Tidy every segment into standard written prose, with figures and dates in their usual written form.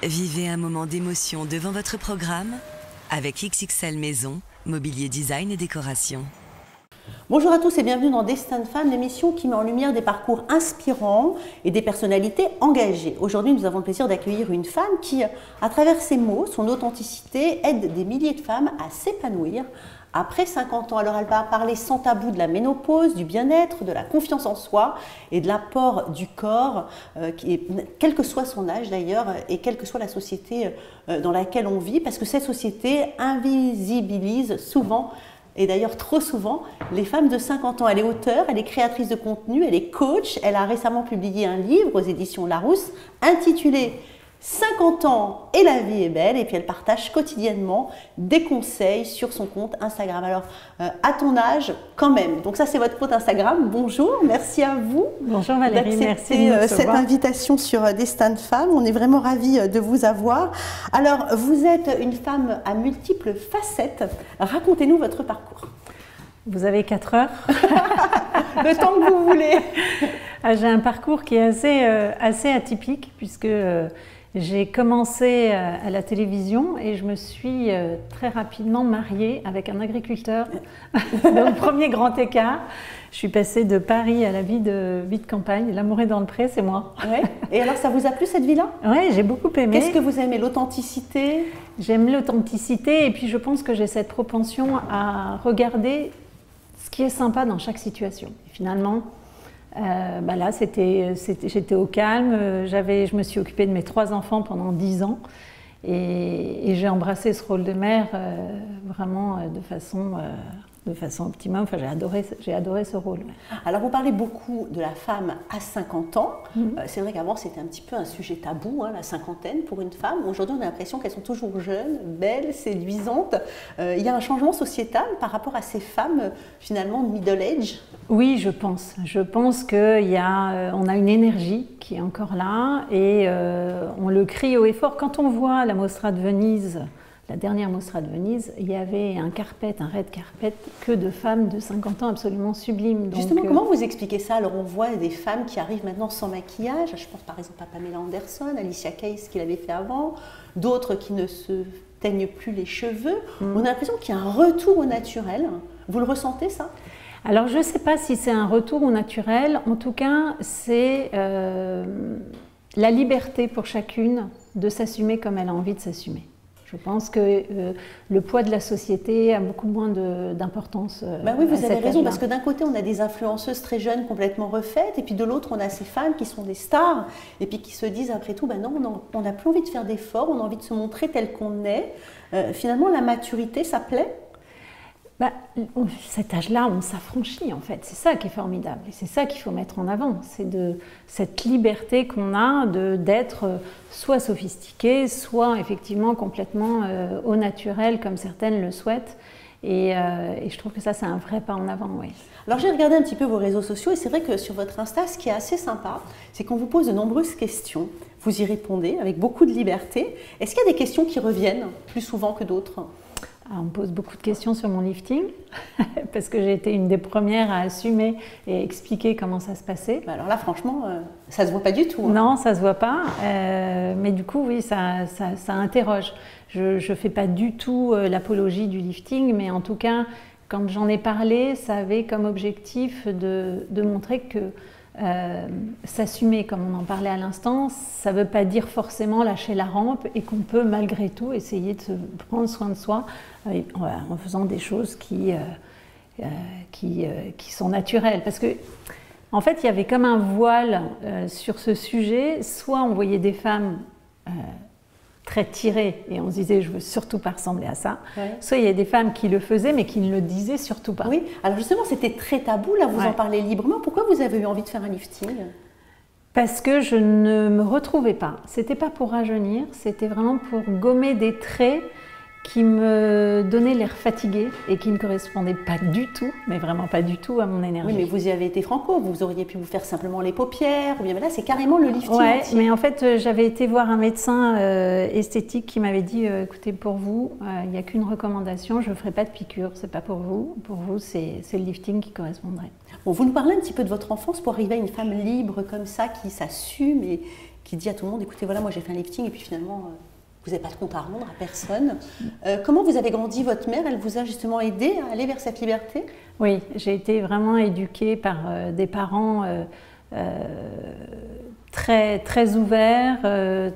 Vivez un moment d'émotion devant votre programme avec XXL Maison, mobilier design et décoration. Bonjour à tous et bienvenue dans Destin de Femme, l'émission qui met en lumière des parcours inspirants et des personnalités engagées. Aujourd'hui, nous avons le plaisir d'accueillir une femme qui, à travers ses mots, son authenticité, aide des milliers de femmes à s'épanouir après 50 ans. Alors elle va parler sans tabou de la ménopause, du bien-être, de la confiance en soi et de l'apport du corps, quel que soit son âge d'ailleurs et quelle que soit la société dans laquelle on vit, parce que cette société invisibilise souvent, et d'ailleurs trop souvent, les femmes de 50 ans. Elle est auteure, elle est créatrice de contenu, elle est coach. Elle a récemment publié un livre aux éditions Larousse intitulé 50 ans et la vie est belle, et puis elle partage quotidiennement des conseils sur son compte Instagram. Alors, à ton âge, quand même. Donc ça, c'est votre compte Instagram. Bonjour, merci à vous. Bonjour Valérie, merci d'accepter cette invitation sur Destin de Femme. On est vraiment ravis de vous avoir. Alors, vous êtes une femme à multiples facettes. Racontez-nous votre parcours. Vous avez 4 heures. Le temps que vous voulez. J'ai un parcours qui est assez atypique, puisque j'ai commencé à la télévision et je me suis très rapidement mariée avec un agriculteur. Donc, premier grand écart, je suis passée de Paris à la vie de campagne. L'amour est dans le pré, c'est moi. Ouais. Et alors, ça vous a plu cette vie-là? Oui, j'ai beaucoup aimé. Qu'est-ce que vous aimez? L'authenticité? J'aime l'authenticité et puis je pense que j'ai cette propension à regarder ce qui est sympa dans chaque situation. Et finalement, là, j'étais au calme, je me suis occupée de mes 3 enfants pendant 10 ans et j'ai embrassé ce rôle de mère vraiment de façon optimum. Enfin, j'ai adoré ce rôle. Alors, vous parlez beaucoup de la femme à 50 ans. C'est vrai qu'avant, c'était un petit peu un sujet tabou, la cinquantaine pour une femme. Aujourd'hui, on a l'impression qu'elles sont toujours jeunes, belles, séduisantes. Il y a un changement sociétal par rapport à ces femmes, finalement, de middle age? Oui, je pense. Je pense qu'on a une énergie qui est encore là et on le crie haut et fort. Quand on voit la Mostra de Venise, la dernière Mostra de Venise, il y avait un red carpet, que de femmes de 50 ans absolument sublimes. Donc, justement, comment vous expliquez ça? Alors, on voit des femmes qui arrivent maintenant sans maquillage. Je pense par exemple à Pamela Anderson, Alicia Keys qui l'avait fait avant, d'autres qui ne se teignent plus les cheveux. On a l'impression qu'il y a un retour au naturel. Vous le ressentez, ça? Alors, je ne sais pas si c'est un retour au naturel. En tout cas, c'est la liberté pour chacune de s'assumer comme elle a envie de s'assumer. Je pense que le poids de la société a beaucoup moins d'importance. Oui, vous avez raison, parce que d'un côté, on a des influenceuses très jeunes, complètement refaites, et puis de l'autre, on a ces femmes qui sont des stars, et puis qui se disent après tout, non, on n'a plus envie de faire d'efforts, on a envie de se montrer tel qu'on est. Finalement, la maturité, ça plaît? Cet âge-là, on s'affranchit en fait, c'est ça qui est formidable et c'est ça qu'il faut mettre en avant, c'est cette liberté qu'on a d'être soit sophistiquée, soit effectivement complètement au naturel comme certaines le souhaitent et je trouve que ça c'est un vrai pas en avant. Oui. Alors j'ai regardé un petit peu vos réseaux sociaux et c'est vrai que sur votre Insta, ce qui est assez sympa, c'est qu'on vous pose de nombreuses questions, vous y répondez avec beaucoup de liberté. Est-ce qu'il y a des questions qui reviennent plus souvent que d'autres? On me pose beaucoup de questions sur mon lifting, parce que j'ai été une des premières à assumer et expliquer comment ça se passait. Alors là, franchement, ça ne se voit pas du tout. Non, ça ne se voit pas, mais du coup, oui, ça interroge. Je ne fais pas du tout l'apologie du lifting, mais en tout cas, quand j'en ai parlé, ça avait comme objectif de montrer que s'assumer, comme on en parlait à l'instant, ça ne veut pas dire forcément lâcher la rampe et qu'on peut malgré tout essayer de se prendre soin de soi en faisant des choses qui sont naturelles. Parce que, en fait, il y avait comme un voile sur ce sujet. Soit on voyait des femmes très tirées et on se disait je veux surtout pas ressembler à ça. Ouais. Soit il y a des femmes qui le faisaient mais qui ne le disaient surtout pas. Oui, alors justement c'était très tabou, là vous en parlez librement. Pourquoi vous avez eu envie de faire un lifting? Parce que je ne me retrouvais pas. C'était pas pour rajeunir, c'était vraiment pour gommer des traits qui me donnaient l'air fatigué et qui ne correspondaient pas du tout, mais vraiment pas du tout à mon énergie. Oui, mais vous y avez été franco, vous auriez pu vous faire simplement les paupières, ou bien là c'est carrément le lifting. Oui, mais en fait j'avais été voir un médecin esthétique qui m'avait dit écoutez, pour vous, il n'y a qu'une recommandation, je ne ferai pas de piqûre, c'est pas pour vous c'est le lifting qui correspondrait. Bon, vous nous parlez un petit peu de votre enfance pour arriver à une femme libre comme ça, qui s'assume et qui dit à tout le monde, écoutez, voilà, moi j'ai fait un lifting et puis finalement, vous n'avez pas de compte à rendre à personne. Comment vous avez grandi? Votre mère, elle vous a justement aidé à aller vers cette liberté? Oui, j'ai été vraiment éduquée par des parents très ouverts,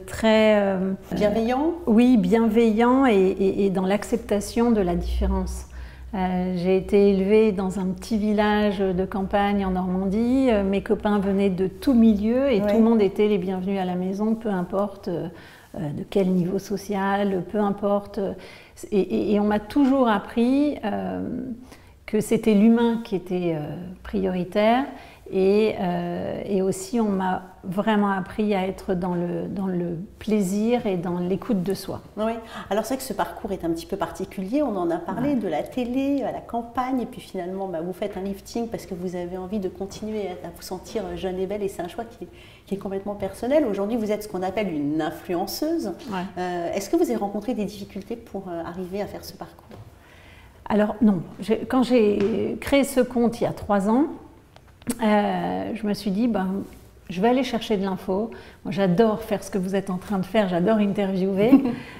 très… bienveillants? Oui, bienveillants et dans l'acceptation de la différence. J'ai été élevée dans un petit village de campagne en Normandie. Mes copains venaient de tout milieu et tout le monde était les bienvenus à la maison, peu importe de quel niveau social, peu importe. Et on m'a toujours appris que c'était l'humain qui était prioritaire et aussi on m'a vraiment appris à être dans le plaisir et dans l'écoute de soi. Oui, alors c'est vrai que ce parcours est un petit peu particulier, on en a parlé, de la télé à la campagne, et puis finalement vous faites un lifting parce que vous avez envie de continuer à vous sentir jeune et belle, et c'est un choix qui est complètement personnel. Aujourd'hui vous êtes ce qu'on appelle une influenceuse. Est-ce que vous avez rencontré des difficultés pour arriver à faire ce parcours? Alors non, quand j'ai créé ce compte il y a 3 ans, je me suis dit, je vais aller chercher de l'info. Moi, j'adore faire ce que vous êtes en train de faire, j'adore interviewer,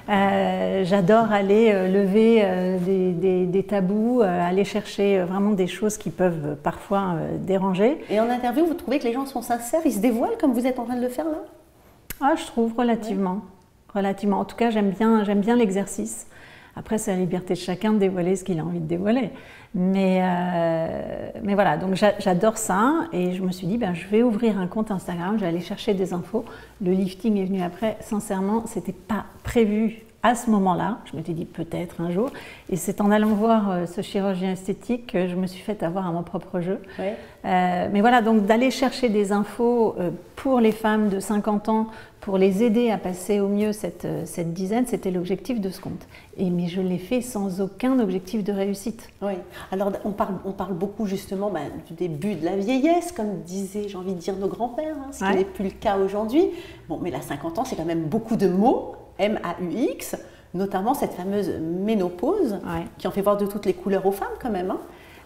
j'adore aller lever des tabous, aller chercher vraiment des choses qui peuvent parfois déranger. Et en interview, vous trouvez que les gens sont sincères, ils se dévoilent comme vous êtes en train de le faire là? Ah, je trouve relativement. Relativement. En tout cas, j'aime bien l'exercice. Après, c'est la liberté de chacun de dévoiler ce qu'il a envie de dévoiler. Mais voilà, donc j'adore ça et je me suis dit, je vais ouvrir un compte Instagram, je vais aller chercher des infos. Le lifting est venu après. Sincèrement, ce n'était pas prévu à ce moment-là. Je m'étais dit peut-être un jour. Et c'est en allant voir ce chirurgien esthétique que je me suis fait avoir à mon propre jeu. Mais voilà, donc d'aller chercher des infos pour les femmes de 50 ans, pour les aider à passer au mieux cette dizaine, c'était l'objectif de ce compte. Mais je l'ai fait sans aucun objectif de réussite. Oui, alors on parle beaucoup justement du début de la vieillesse, comme disaient, j'ai envie de dire, nos grands-pères, ce qui n'est plus le cas aujourd'hui. Bon, mais là, 50 ans, c'est quand même beaucoup de mots, M-A-U-X, notamment cette fameuse ménopause, qui en fait voir de toutes les couleurs aux femmes quand même.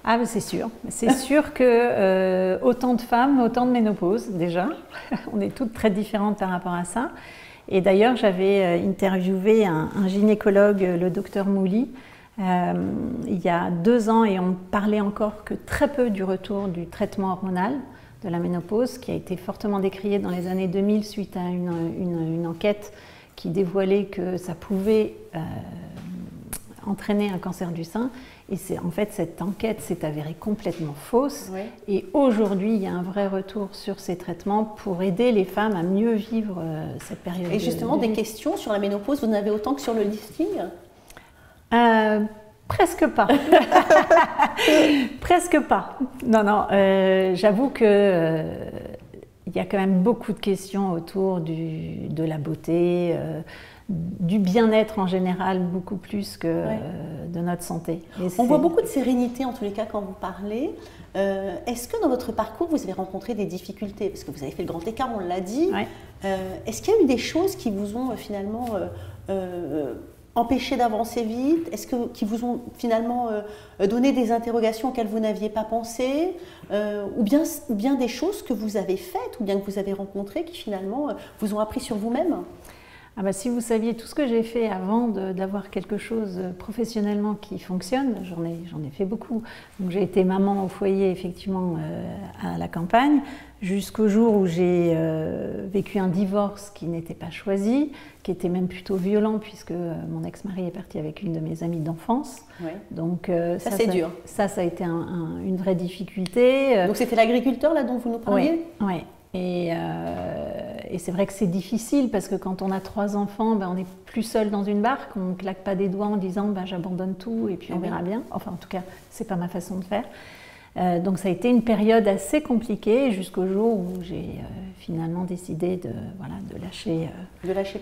Ah, mais c'est sûr. C'est sûr que autant de femmes, autant de ménopause, déjà. On est toutes très différentes par rapport à ça. Et d'ailleurs, j'avais interviewé un gynécologue, le docteur Mouly, il y a 2 ans, et on parlait encore que très peu du retour du traitement hormonal de la ménopause, qui a été fortement décrié dans les années 2000 suite à une enquête qui dévoilait que ça pouvait entraîner un cancer du sein. Et en fait, cette enquête s'est avérée complètement fausse. Et aujourd'hui, il y a un vrai retour sur ces traitements pour aider les femmes à mieux vivre cette période. Et justement, des questions sur la ménopause, vous en avez autant que sur le lifting? Presque pas. Presque pas. Non, j'avoue que il y a quand même beaucoup de questions autour de la beauté, du bien-être en général, beaucoup plus que de notre santé. On voit beaucoup de sérénité en tous les cas quand vous parlez. Est-ce que dans votre parcours, vous avez rencontré des difficultés? Parce que vous avez fait le grand écart, on l'a dit. Est-ce qu'il y a eu des choses qui vous ont finalement empêché d'avancer vite? Qui vous ont finalement donné des interrogations auxquelles vous n'aviez pas pensé, ou bien des choses que vous avez faites ou bien que vous avez rencontrées qui finalement vous ont appris sur vous-même? Si vous saviez tout ce que j'ai fait avant d'avoir quelque chose professionnellement qui fonctionne, j'en ai fait beaucoup. Donc j'ai été maman au foyer effectivement à la campagne, jusqu'au jour où j'ai vécu un divorce qui n'était pas choisi, qui était même plutôt violent puisque mon ex-mari est parti avec une de mes amies d'enfance. Donc ça c'est dur. Ça a été une vraie difficulté. Donc c'était l'agriculteur là dont vous nous parliez? Oui. Et c'est vrai que c'est difficile parce que quand on a 3 enfants, on n'est plus seul dans une barque, on ne claque pas des doigts en disant j'abandonne tout et puis on verra bien. Enfin, en tout cas, ce n'est pas ma façon de faire. Donc ça a été une période assez compliquée jusqu'au jour où j'ai finalement décidé de lâcher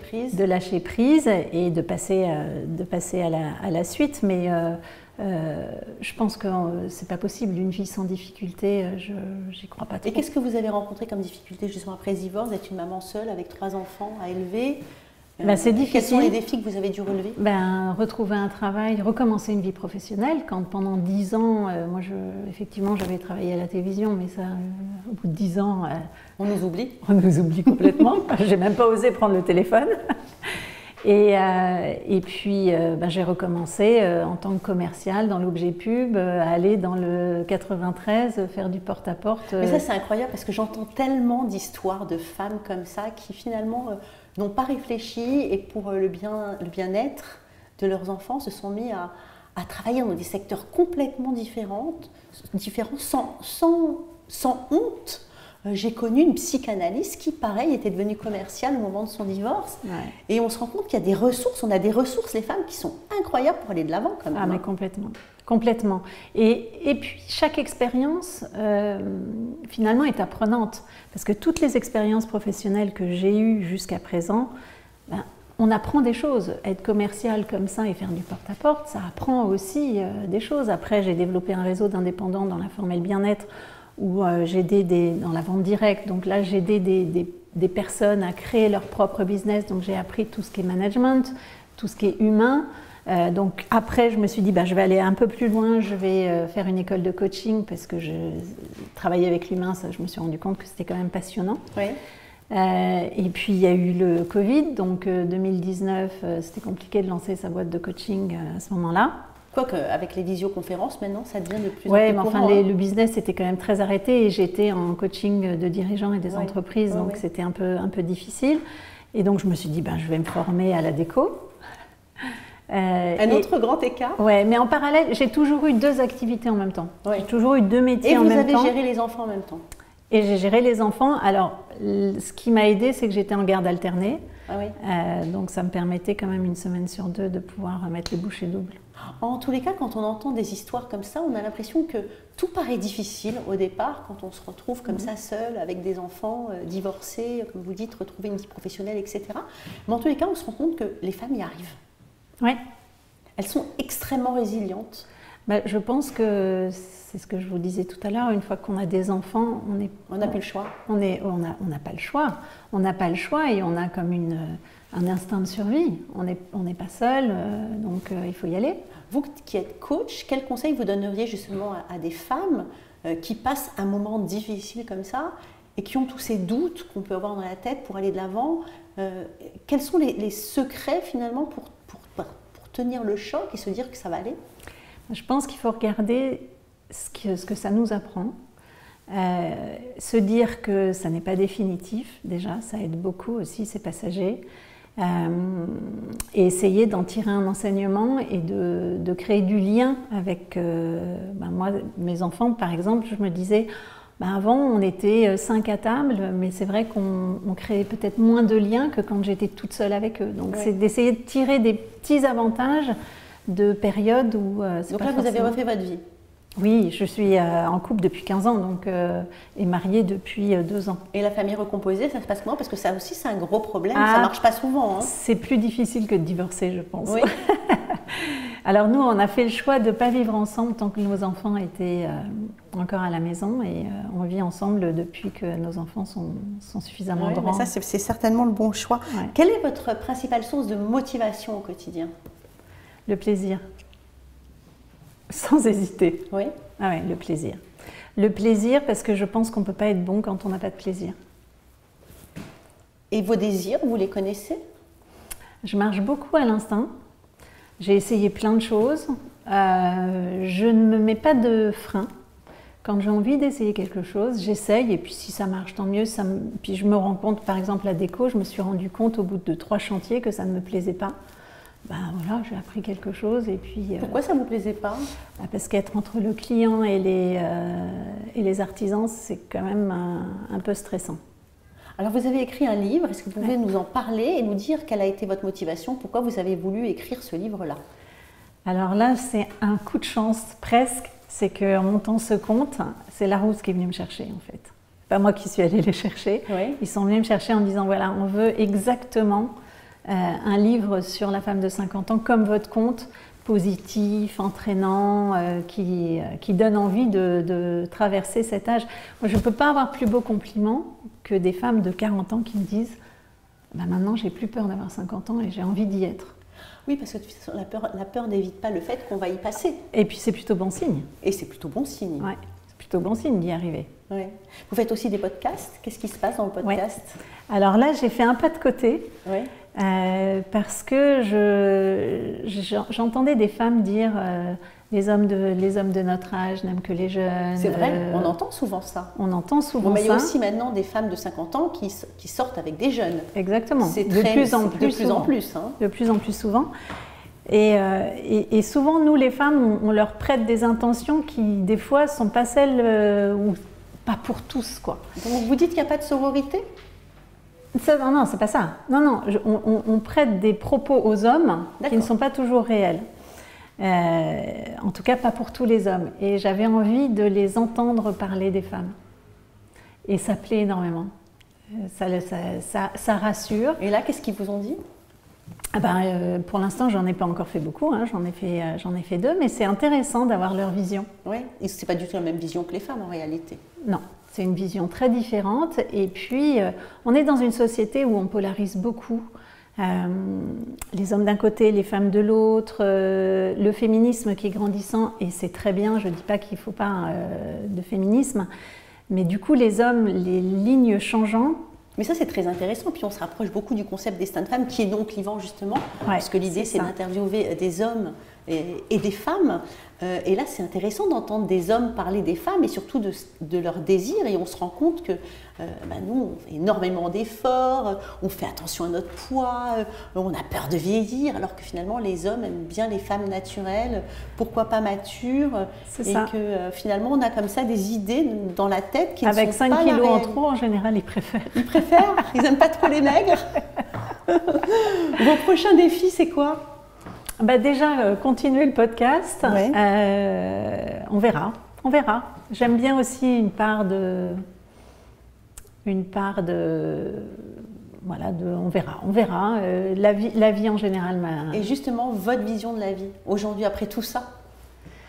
prise et de passer à la suite. Mais je pense que c'est pas possible, une vie sans difficulté, j'y crois pas trop. Et qu'est-ce que vous avez rencontré comme difficulté justement après ce divorce? Vous êtes une maman seule avec 3 enfants à élever. C'est difficile. Quels sont les défis que vous avez dû relever? Retrouver un travail, recommencer une vie professionnelle. Quand pendant 10 ans, effectivement, j'avais travaillé à la télévision, mais ça, au bout de 10 ans... on nous oublie. On nous oublie complètement. J'ai même pas osé prendre le téléphone. Et puis, j'ai recommencé en tant que commerciale dans l'objet pub, aller dans le 93, faire du porte-à-porte. Mais ça, c'est incroyable parce que j'entends tellement d'histoires de femmes comme ça qui finalement n'ont pas réfléchi et pour le bien-être de leurs enfants se sont mis à travailler dans des secteurs complètement différents sans honte. J'ai connu une psychanalyste qui, pareil, était devenue commerciale au moment de son divorce. Ouais. Et on se rend compte qu'il y a des ressources, on a des ressources, les femmes, qui sont incroyables pour aller de l'avant quand même. Ah, mais complètement. Complètement. Et puis, chaque expérience, finalement, est apprenante. Parce que toutes les expériences professionnelles que j'ai eues jusqu'à présent, on apprend des choses. Être commercial comme ça et faire du porte-à-porte, ça apprend aussi des choses. Après, j'ai développé un réseau d'indépendants dans la forme et le bien-être, où j'aidais dans la vente directe. Donc là, j'aidais des personnes à créer leur propre business. Donc j'ai appris tout ce qui est management, tout ce qui est humain. Donc après, je me suis dit, je vais aller un peu plus loin, je vais faire une école de coaching parce que je travaillais avec l'humain, ça, je me suis rendu compte que c'était quand même passionnant. Oui. Et puis il y a eu le Covid, donc 2019, c'était compliqué de lancer sa boîte de coaching à ce moment-là. Quoique, avec les visioconférences, maintenant, ça devient de plus en plus courant. Oui, mais enfin, le business était quand même très arrêté et j'étais en coaching de dirigeants et des entreprises, donc c'était un peu difficile. Et donc, je me suis dit, je vais me former à la déco. Un autre grand écart. Oui, mais en parallèle, j'ai toujours eu 2 activités en même temps. J'ai toujours eu 2 métiers en même temps. Et vous avez géré les enfants en même temps. Et j'ai géré les enfants. Alors, ce qui m'a aidée, c'est que j'étais en garde alternée. Ah oui. Donc, ça me permettait quand même une semaine sur 2 de pouvoir mettre les bouchées doubles. En tous les cas, quand on entend des histoires comme ça, on a l'impression que tout paraît difficile au départ, quand on se retrouve comme ça seul, avec des enfants divorcés, comme vous dites, retrouver une vie professionnelle, etc. Mais en tous les cas, on se rend compte que les femmes y arrivent. Oui. Elles sont extrêmement résilientes. Je pense que c'est ce que je vous disais tout à l'heure, une fois qu'on a des enfants, on n'a plus le choix. On n'a pas le choix. On n'a pas le choix et on a comme un instinct de survie. On n'est pas seul, donc il faut y aller. Vous qui êtes coach, quel conseil vous donneriez justement à des femmes qui passent un moment difficile comme ça et qui ont tous ces doutes qu'on peut avoir dans la tête pour aller de l'avant? Quels sont les secrets finalement pour tenir le choc et se dire que ça va aller? Je pense qu'il faut regarder ce que ça nous apprend. Se dire que ça n'est pas définitif, déjà, ça aide beaucoup aussi, c'est passager. Et essayer d'en tirer un enseignement et de créer du lien avec moi, mes enfants, par exemple. Je me disais, avant on était 5 à table, mais c'est vrai qu'on créait peut-être moins de liens que quand j'étais toute seule avec eux. Donc c'est d'essayer de tirer des petits avantages de périodes où donc là, vous avez refait votre vie? Oui, je suis en couple depuis 15 ans donc, et mariée depuis 2 ans. Et la famille recomposée, ça se passe comment? Parce que ça aussi, c'est un gros problème, ça ne marche pas souvent. Hein. C'est plus difficile que de divorcer, je pense. Oui. Alors nous, on a fait le choix de ne pas vivre ensemble tant que nos enfants étaient encore à la maison et on vit ensemble depuis que nos enfants sont suffisamment grands. Ça, c'est certainement le bon choix. Ouais. Quelle est votre principale source de motivation au quotidien? Le plaisir. Sans hésiter. Oui. Ah oui, le plaisir. Le plaisir parce que je pense qu'on ne peut pas être bon quand on n'a pas de plaisir. Et vos désirs, vous les connaissez? Je marche beaucoup à l'instinct. J'ai essayé plein de choses. Je ne me mets pas de frein. Quand j'ai envie d'essayer quelque chose, j'essaye et puis si ça marche, tant mieux. Puis je me rends compte, par exemple, la déco, je me suis rendu compte au bout de 3 chantiers que ça ne me plaisait pas. Voilà, j'ai appris quelque chose et puis... Pourquoi ça ne vous plaisait pas? Parce qu'être entre le client et les artisans, c'est quand même un peu stressant. Alors vous avez écrit un livre, est-ce que vous pouvez nous en parler et nous dire quelle a été votre motivation? Pourquoi vous avez voulu écrire ce livre-là? Alors là, c'est un coup de chance presque, c'est qu'en montant ce compte, c'est Larousse qui est venu me chercher en fait. Pas moi qui suis allée les chercher, oui. Ils sont venus me chercher en me disant voilà, on veut exactement... un livre sur la femme de 50 ans comme votre compte, positif, entraînant, qui donne envie de traverser cet âge. Moi, je ne peux pas avoir plus beau compliment que des femmes de 40 ans qui me disent maintenant j'ai plus peur d'avoir 50 ans et j'ai envie d'y être. Oui, parce que la peur n'évite pas le fait qu'on va y passer. Et puis c'est plutôt bon signe. Et c'est plutôt bon signe. Ouais, c'est plutôt bon signe d'y arriver. Ouais. Vous faites aussi des podcasts. Qu'est-ce qui se passe dans le podcast? Alors là, j'ai fait un pas de côté. Ouais. Parce que j'entendais des femmes dire les hommes de notre âge n'aiment que les jeunes. C'est vrai, on entend souvent ça. On entend souvent mais ça. il y a aussi maintenant des femmes de 50 ans qui sortent avec des jeunes. Exactement. C'est de plus en plus souvent. De plus en plus souvent. Et souvent, nous les femmes, on leur prête des intentions qui, des fois, sont pas celles ou pas pour tous, quoi. Donc vous dites qu'il n'y a pas de sororité? Non, c'est pas ça. Non, on prête des propos aux hommes qui ne sont pas toujours réels. En tout cas, pas pour tous les hommes. Et j'avais envie de les entendre parler des femmes. Et ça plaît énormément. Ça rassure. Et là, qu'est-ce qu'ils vous ont dit? Pour l'instant, j'en ai pas encore fait beaucoup. J'en ai fait 2, mais c'est intéressant d'avoir leur vision. Oui, et c'est pas du tout la même vision que les femmes en réalité. Non. C'est une vision très différente. Et puis, on est dans une société où on polarise beaucoup. Les hommes d'un côté, les femmes de l'autre, le féminisme qui est grandissant, et c'est très bien, je ne dis pas qu'il ne faut pas de féminisme, mais du coup, les hommes, les lignes changeant. Mais ça, c'est très intéressant. Puis on se rapproche beaucoup du concept Destin de femme, qui est non clivant justement, parce que l'idée, c'est d'interviewer des hommes et des femmes. Et là, c'est intéressant d'entendre des hommes parler des femmes et surtout de leurs désirs. Et on se rend compte que nous, on fait énormément d'efforts, on fait attention à notre poids, on a peur de vieillir, alors que finalement, les hommes aiment bien les femmes naturelles, pourquoi pas matures. Et que finalement, on a comme ça des idées dans la tête qui ne sont pas Avec 5 kilos en trop, en général, ils préfèrent. Ils préfèrent? Ils n'aiment pas trop les maigres? Vos prochains défis, c'est quoi? Déjà, continuer le podcast, ouais. On verra. J'aime bien aussi une part de, on verra. La vie en général m'a... Et justement, votre vision de la vie, aujourd'hui, après tout ça,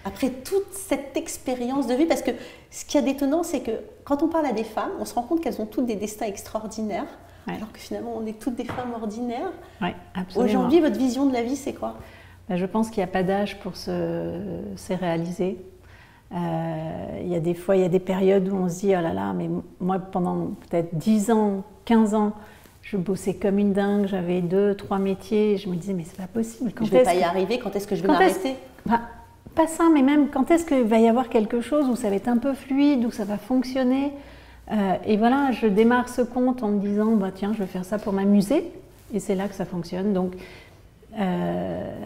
après toute cette expérience de vie, parce que ce qui est d'étonnant, c'est que quand on parle à des femmes, on se rend compte qu'elles ont toutes des destins extraordinaires, alors que finalement, on est toutes des femmes ordinaires. Oui, absolument. Aujourd'hui, votre vision de la vie, c'est quoi? Je pense qu'il n'y a pas d'âge pour se réaliser. Il y a des fois, il y a des périodes où on se dit « Oh là là, mais moi, pendant peut-être 10 ans, 15 ans, je bossais comme une dingue, j'avais 2, 3 métiers. Et je me disais « Mais c'est pas possible. Je ne vais pas y arriver, quand est-ce que je vais m'arrêter ?» Pas ça, mais même quand est-ce qu'il va y avoir quelque chose où ça va être un peu fluide, où ça va fonctionner. Et voilà, je démarre ce compte en me disant « Tiens, je vais faire ça pour m'amuser. » Et c'est là que ça fonctionne. Donc,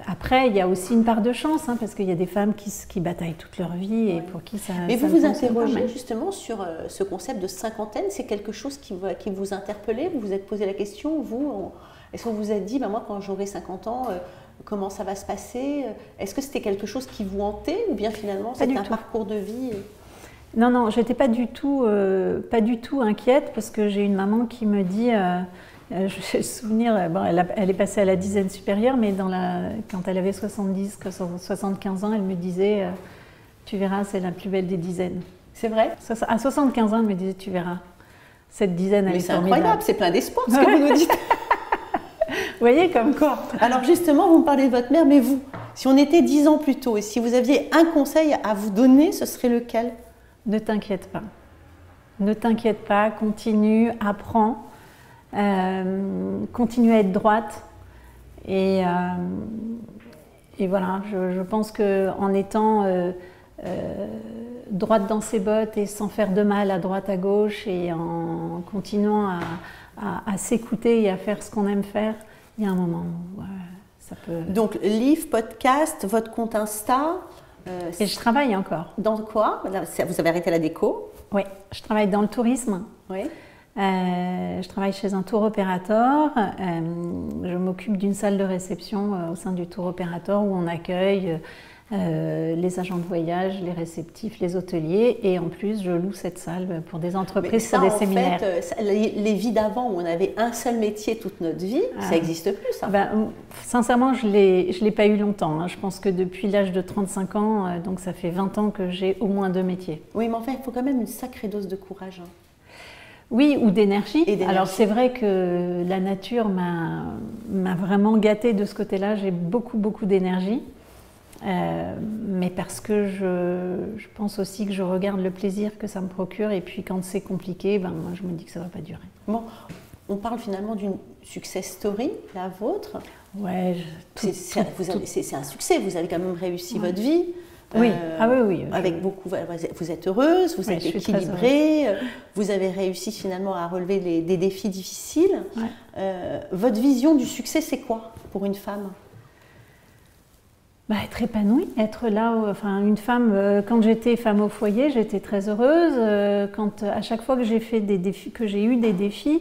après, il y a aussi une part de chance, parce qu'il y a des femmes qui bataillent toute leur vie et pour qui ça. Mais vous interrogez justement sur ce concept de cinquantaine, c'est quelque chose qui vous interpellait? Vous vous êtes posé la question, vous? Est-ce que vous vous êtes dit, moi, quand j'aurai 50 ans, comment ça va se passer? Est-ce que c'était quelque chose qui vous hantait ou bien finalement c'était un parcours de vie? Non, j'étais pas du tout inquiète parce que j'ai une maman qui me dit. J'ai le souvenir, elle est passée à la dizaine supérieure, mais quand elle avait 75 ans, elle me disait tu verras, c'est la plus belle des dizaines. C'est vrai? À 75 ans, elle me disait tu verras, cette dizaine, elle est formidable. C'est incroyable, c'est plein d'espoir ce que vous nous dites. Vous voyez, comme quoi. Alors justement, vous me parlez de votre mère, mais vous, si on était 10 ans plus tôt et si vous aviez un conseil à vous donner, ce serait lequel? Ne t'inquiète pas. Ne t'inquiète pas, continue, apprends. Continue à être droite et voilà, je pense qu'en étant droite dans ses bottes et sans faire de mal à droite à gauche et en continuant à s'écouter et à faire ce qu'on aime faire, il y a un moment où ça peut... Donc livre, podcast, votre compte Insta et je travaille encore. Dans quoi? Vous avez arrêté la déco? Oui, je travaille dans le tourisme. Oui. Je travaille chez un tour opérateur. Je m'occupe d'une salle de réception au sein du tour opérateur où on accueille les agents de voyage, les réceptifs, les hôteliers. Et en plus, je loue cette salle pour des entreprises, pour des séminaires. Fait, les vies d'avant où on avait un seul métier toute notre vie, ça n'existe plus, ça. Sincèrement, je l'ai pas eu longtemps. Je pense que depuis l'âge de 35 ans, donc ça fait 20 ans que j'ai au moins 2 métiers. Oui, mais enfin, il faut quand même une sacrée dose de courage. Oui, ou d'énergie. Alors c'est vrai que la nature m'a vraiment gâtée de ce côté-là. J'ai beaucoup d'énergie. Mais parce que je pense aussi que je regarde le plaisir que ça me procure, et puis quand c'est compliqué, ben, moi je me dis que ça ne va pas durer. Bon, on parle finalement d'une success story, la vôtre. Ouais, c'est un succès, vous avez quand même réussi votre vie. Oui, oui. Avec beaucoup, vous êtes heureuse, vous êtes équilibrée, vous avez réussi finalement à relever des défis difficiles. Ouais. Votre vision du succès, c'est quoi pour une femme ? Être épanouie, être là, enfin une femme, quand j'étais femme au foyer, j'étais très heureuse. À chaque fois que j'ai fait des défis, que j'ai eu des défis,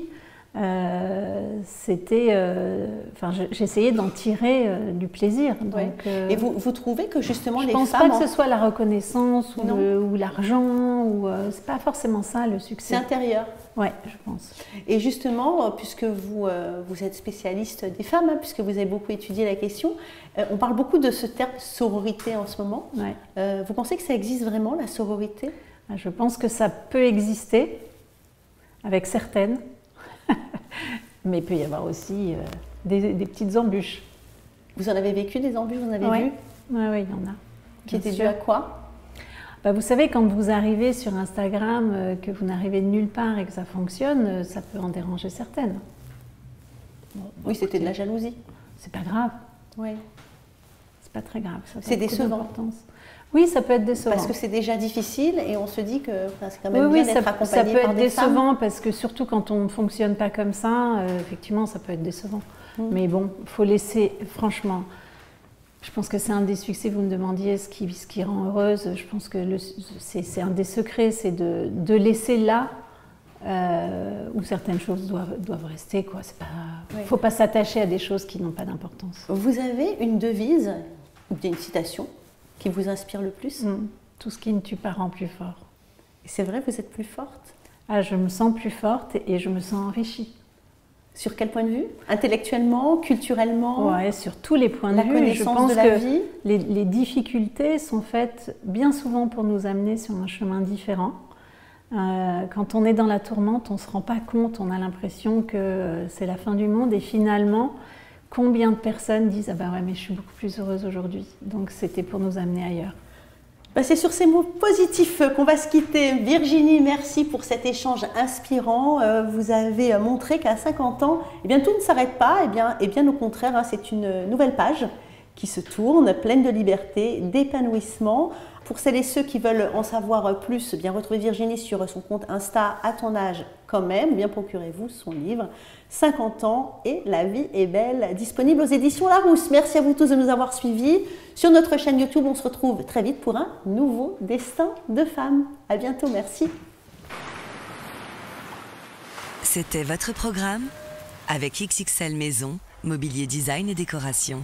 j'essayais d'en tirer du plaisir. Donc, et vous trouvez que justement les femmes... Je pense pas que ce soit la reconnaissance ou l'argent, c'est pas forcément ça le succès. C'est intérieur. Oui, je pense. Et justement, puisque vous êtes spécialiste des femmes, puisque vous avez beaucoup étudié la question, on parle beaucoup de ce terme sororité en ce moment. Ouais. Vous pensez que ça existe vraiment, la sororité ? Je pense que ça peut exister, avec certaines. Mais il peut y avoir aussi des petites embûches. Vous en avez vécu des embûches, vous en avez vu ? Oui, il y en a. Qui étaient dues à quoi ? Vous savez, quand vous arrivez sur Instagram, que vous n'arrivez de nulle part et que ça fonctionne, ça peut en déranger certaines. Bon, oui, c'était de la jalousie. C'est pas grave. Oui. C'est pas très grave. C'est décevant. Oui, ça peut être décevant. Parce que c'est déjà difficile et on se dit que c'est quand même bien d'être accompagné par des femmes. Ça peut être décevant parce que surtout quand on ne fonctionne pas comme ça, effectivement, ça peut être décevant. Mais bon, il faut laisser, franchement, je pense que c'est un des succès, vous me demandiez ce qui rend heureuse, je pense que c'est un des secrets, c'est de laisser là où certaines choses doivent rester. Il ne faut pas s'attacher à des choses qui n'ont pas d'importance. Vous avez une devise ou bien une citation qui vous inspire le plus ? Tout ce qui ne tue pas rend plus fort. Et c'est vrai, vous êtes plus forte ? Je me sens plus forte et je me sens enrichie. Sur quel point de vue ? Intellectuellement, culturellement ? Oui, sur tous les points de vue. La connaissance de la vie ? Les difficultés sont faites bien souvent pour nous amener sur un chemin différent. Quand on est dans la tourmente, on ne se rend pas compte, on a l'impression que c'est la fin du monde et finalement, combien de personnes disent « Ah ben ouais, mais je suis beaucoup plus heureuse aujourd'hui ». Donc c'était pour nous amener ailleurs. C'est sur ces mots positifs qu'on va se quitter. Virginie, merci pour cet échange inspirant. Vous avez montré qu'à 50 ans, tout ne s'arrête pas. Et bien au contraire, c'est une nouvelle page qui se tourne, pleine de liberté, d'épanouissement. Pour celles et ceux qui veulent en savoir plus, retrouvez Virginie sur son compte Insta « À ton âge quand même », bien procurez-vous son livre « 50 ans et la vie est belle », disponible aux éditions Larousse. Merci à vous tous de nous avoir suivis. Sur notre chaîne YouTube, on se retrouve très vite pour un nouveau destin de femme. À bientôt, merci. C'était votre programme avec XXL Maison, mobilier design et décoration.